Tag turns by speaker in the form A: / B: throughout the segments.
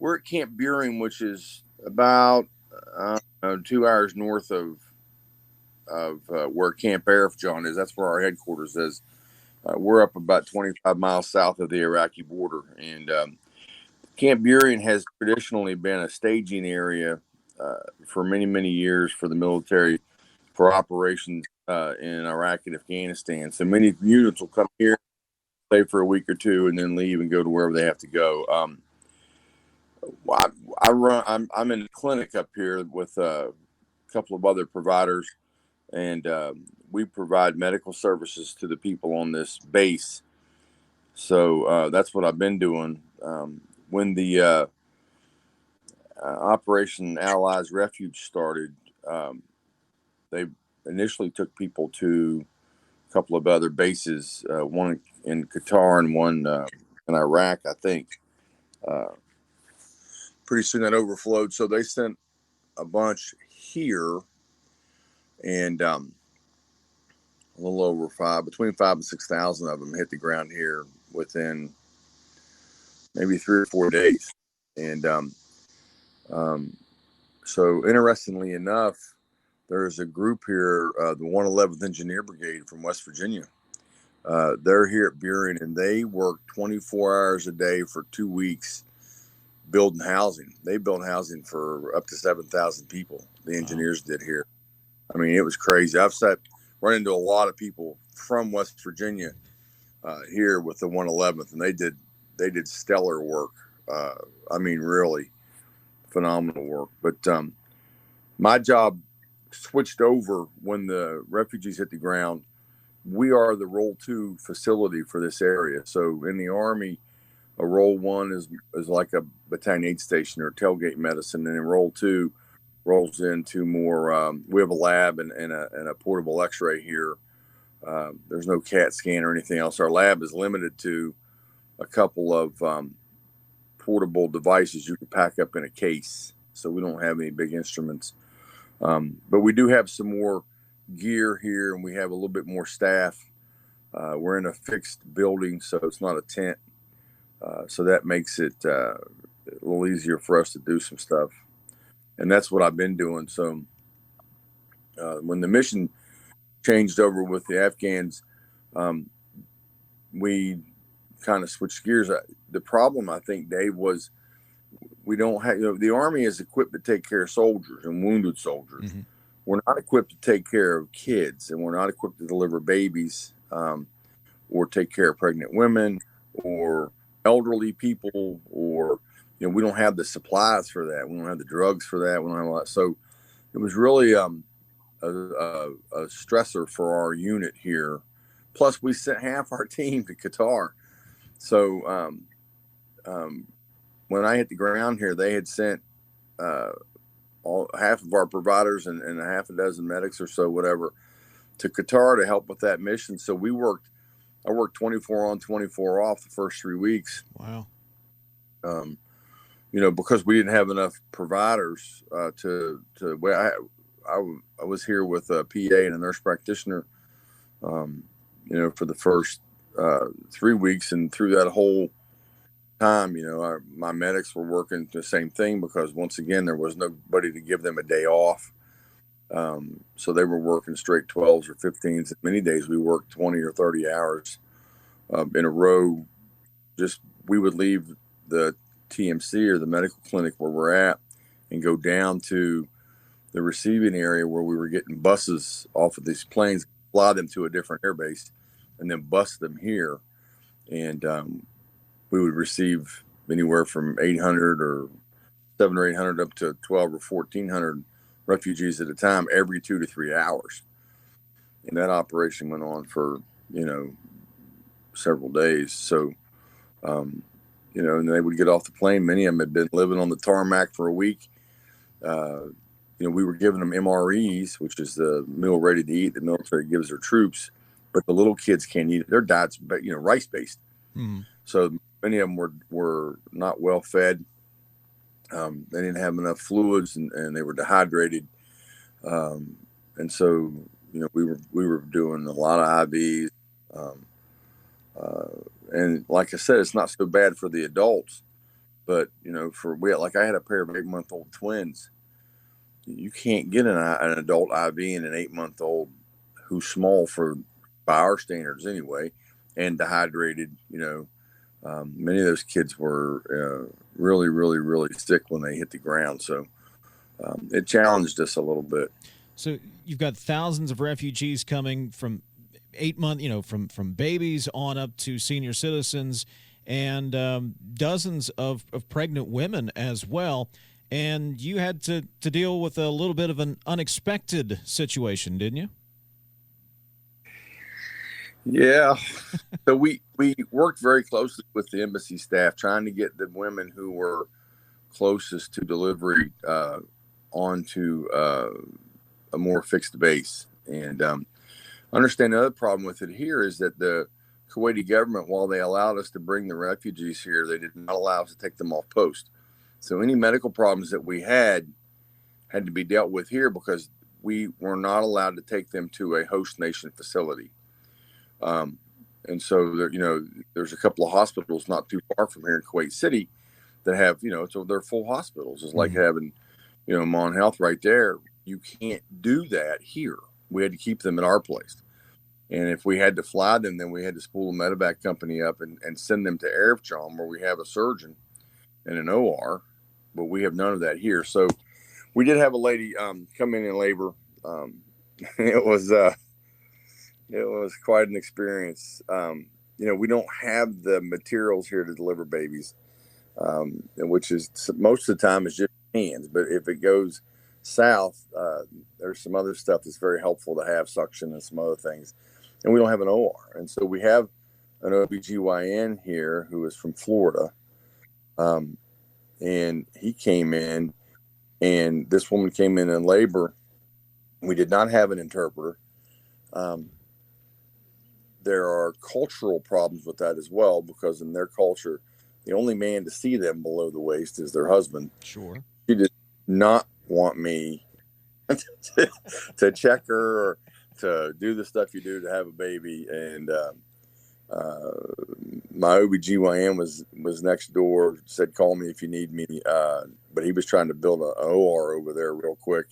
A: we're at Camp Buren, which is about 2 hours north of where Camp Arifjan is. That's where our headquarters is. We're up about 25 miles south of the Iraqi border, and Camp Buren has traditionally been a staging area for many, many years for the military for operations in Iraq and Afghanistan. So many units will come here, stay for a week or two, and then leave and go to wherever they have to go. I'm in a clinic up here with a couple of other providers, and we provide medical services to the people on this base. So that's what I've been doing. When the Operation Allies Refuge started, they initially took people to a couple of other bases, one in Qatar and one in Iraq, I think. Pretty soon that overflowed, so they sent a bunch here, and a little over between 5,000 and 6,000 of them hit the ground here within maybe 3 or 4 days. And so interestingly enough, there's a group here, the 111th Engineer Brigade from West Virginia. They're here at Buren, and they work 24 hours a day for 2 weeks building housing. They built housing for up to 7,000 people. The engineers did here. I mean, it was crazy. I've run into a lot of people from West Virginia here with the 111th, and they did stellar work. I mean, really phenomenal work. But my job switched over when the refugees hit the ground. We are the Role 2 facility for this area. So in the Army, a Role 1 is like a battalion aid station or tailgate medicine, and then Role 2 rolls into more. We have a lab and a portable X-ray here. There's no CAT scan or anything else. Our lab is limited to a couple of portable devices you can pack up in a case. So we don't have any big instruments, but we do have some more gear here, and we have a little bit more staff. We're in a fixed building, so it's not a tent. So that makes it a little easier for us to do some stuff. And that's what I've been doing. So when the mission changed over with the Afghans, we kind of switched gears. The problem, I think, Dave, was we don't have, the Army is equipped to take care of soldiers and wounded soldiers. Mm-hmm. We're not equipped to take care of kids, and we're not equipped to deliver babies or take care of pregnant women or elderly people, or we don't have the supplies for that. We don't have the drugs for that. We don't have all that. So it was really a stressor for our unit here. Plus, we sent half our team to Qatar. So when I hit the ground here, they had sent half of our providers and a half a dozen medics or so, whatever, to Qatar to help with that mission. So I worked 24 on, 24 off the first 3 weeks.
B: Wow.
A: Because we didn't have enough providers I was here with a PA and a nurse practitioner, for the first 3 weeks. And through that whole time, my medics were working the same thing because, once again, there was nobody to give them a day off. So they were working straight 12s or 15s. Many days we worked 20 or 30 hours in a row. We would leave the TMC or the medical clinic where we're at and go down to the receiving area where we were getting buses off of these planes, fly them to a different airbase, and then bus them here. And we would receive anywhere from 800 or 700 or 800 up to 12 or 1,400 refugees at a time every 2 to 3 hours. And that operation went on for, several days. So, and they would get off the plane. Many of them had been living on the tarmac for a week. We were giving them MREs, which is the meal ready to eat the military gives their troops, but the little kids can't eat it. Their diet's, rice-based. Mm-hmm. So many of them were not well fed. They didn't have enough fluids, and they were dehydrated. And so, we were doing a lot of IVs. And like I said, it's not so bad for the adults. But like I had a pair of 8-month-old twins. You can't get an adult IV in an 8-month-old who's small by our standards anyway, and dehydrated. Many of those kids were really, really, really sick when they hit the ground. So it challenged us a little bit.
B: So you've got thousands of refugees coming from 8 month, from babies on up to senior citizens, and dozens of pregnant women as well. And you had to deal with a little bit of an unexpected situation, didn't you?
A: Yeah. So we worked very closely with the embassy staff, trying to get the women who were closest to delivery onto a more fixed base. And understand the other problem with it here is that the Kuwaiti government, while they allowed us to bring the refugees here, they did not allow us to take them off post. So any medical problems that we had to be dealt with here because we were not allowed to take them to a host nation facility. And so there's a couple of hospitals not too far from here in Kuwait City that have, so they're full hospitals. It's like having, Mon Health right there. You can't do that here. We had to keep them at our place. And if we had to fly them, then we had to spool a medevac company up and send them to Arifjam, where we have a surgeon and an OR, but we have none of that here. So we did have a lady come in labor. It was quite an experience. We don't have the materials here to deliver babies, which is most of the time is just hands. But if it goes south, there's some other stuff that's very helpful to have, suction and some other things. And we don't have an OR. And so we have an OBGYN here who is from Florida. And he came in, and this woman came in labor. We did not have an interpreter. There are cultural problems with that as well, because in their culture, the only man to see them below the waist is their husband.
B: Sure.
A: She did not want me to check her or to do the stuff you do to have a baby. And my OBGYN was next door, said, call me if you need me. But he was trying to build an OR over there real quick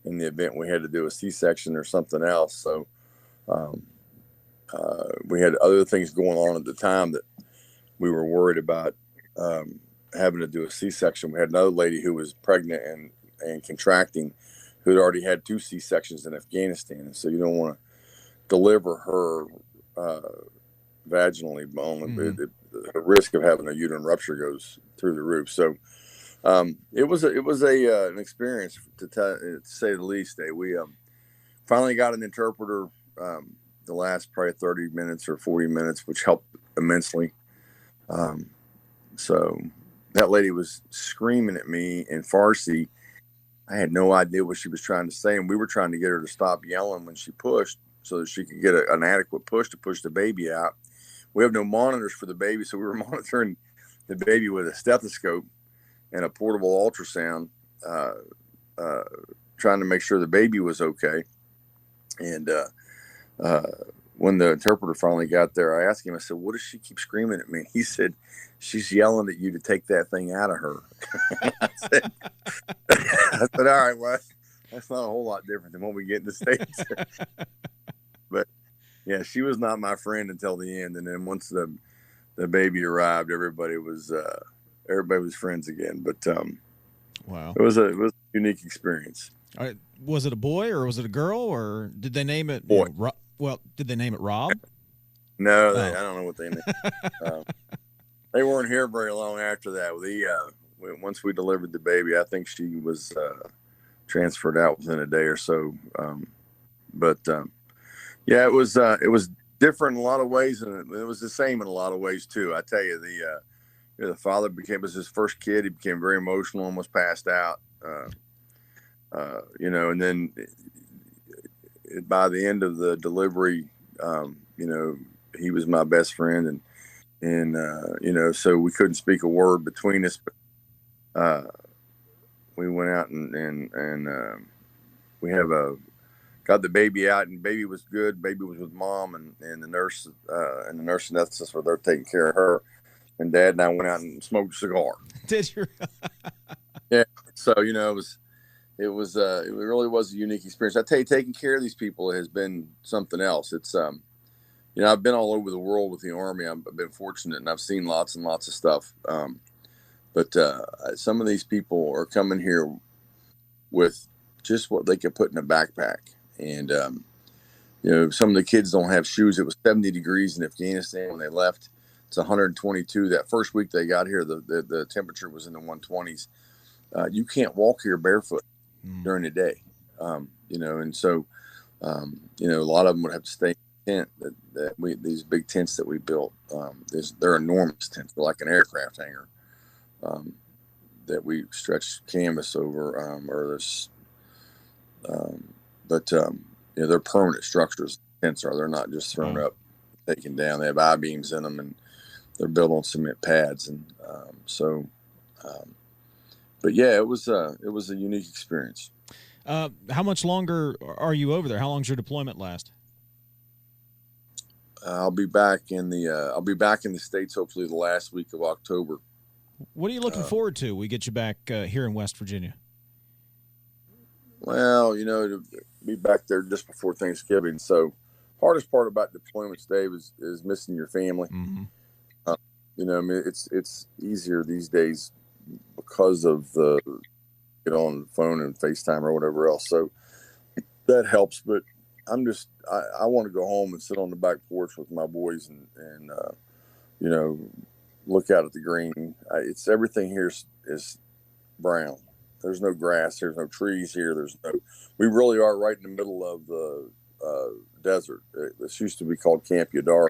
A: in the event we had to do a C-section or something else. So we had other things going on at the time that we were worried about having to do a C-section. We had another lady who was pregnant and contracting, who had already had 2 C-sections in Afghanistan. And so you don't want to deliver her vaginally. The risk of having a uterine rupture goes through the roof. So it was an experience, to say the least. We finally got an interpreter the last probably 30 minutes or 40 minutes, which helped immensely. So that lady was screaming at me in Farsi. I had no idea what she was trying to say, and we were trying to get her to stop yelling when she pushed so that she could get an adequate push to push the baby out. We have no monitors for the baby, so we were monitoring the baby with a stethoscope and a portable ultrasound, trying to make sure the baby was okay. And when the interpreter finally got there, I asked him, I said, what does she keep screaming at me? He said, she's yelling at you to take that thing out of her. I said, all right, well, that's not a whole lot different than what we get in the States. But yeah, she was not my friend until the end. And then once the baby arrived, everybody was friends again. But
B: wow,
A: it was a unique experience.
B: All right. Was it a boy or was it a girl, or did they name it?
A: Boy.
B: Did they name it Rob?
A: No, I don't know what they named. They weren't here very long after that. Once we delivered the baby, I think she was transferred out within a day or so. Yeah, it was different in a lot of ways, and it was the same in a lot of ways too. I tell you, the father was his first kid. He became very emotional, almost passed out. And then by the end of the delivery, he was my best friend, and so we couldn't speak a word between us. But we went out and we got the baby out, and baby was good. Baby was with mom and the nurse and the nurse anesthetist were there taking care of her. and Dad and I went out and smoked a cigar.
B: Did you?
A: Yeah. So, it really was a unique experience. I tell you, taking care of these people has been something else. It's, I've been all over the world with the Army. I've been fortunate, and I've seen lots and lots of stuff. But some of these people are coming here with just what they could put in a backpack. And, some of the kids don't have shoes. It was 70 degrees in Afghanistan when they left. It's 122. That first week they got here, the temperature was in the 120s. You can't walk here barefoot during the day, and so, a lot of them would have to stay in tent these big tents that we built. They're enormous tents. They're like an aircraft hangar that we stretch canvas over, they're permanent structures. Tents are. They're not just thrown up, taken down. They have I-beams in them, and they're built on cement pads. And but yeah, it was a unique experience.
B: How much longer are you over there? How long's your deployment last?
A: I'll be back in the States hopefully the last week of October.
B: What are you looking forward to? We get you back here in West Virginia.
A: Well, to be back there just before Thanksgiving. So, hardest part about deployments, Dave, is missing your family.
B: Mm-hmm.
A: It's easier these days because of the get on the phone and FaceTime or whatever else. So that helps. But I want to go home and sit on the back porch with my boys and look out at the green. It's everything here is brown. There's no grass. There's no trees here. We really are right in the middle of the desert. This used to be called Camp Yadar.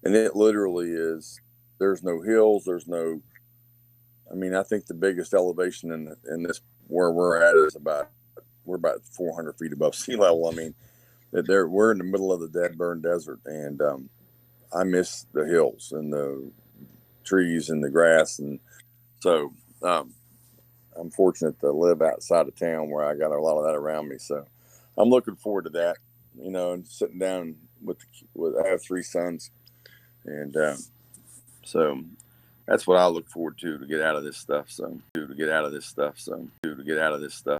A: And it literally is, there's no hills. I think the biggest elevation in this, where we're at, is we're about 400 feet above sea level. We're in the middle of the dead burn desert. And I miss the hills and the trees and the grass. And so, I'm fortunate to live outside of town where I got a lot of that around me. So I'm looking forward to that, and sitting down I have 3 sons. And so that's what I look forward to get out of this stuff.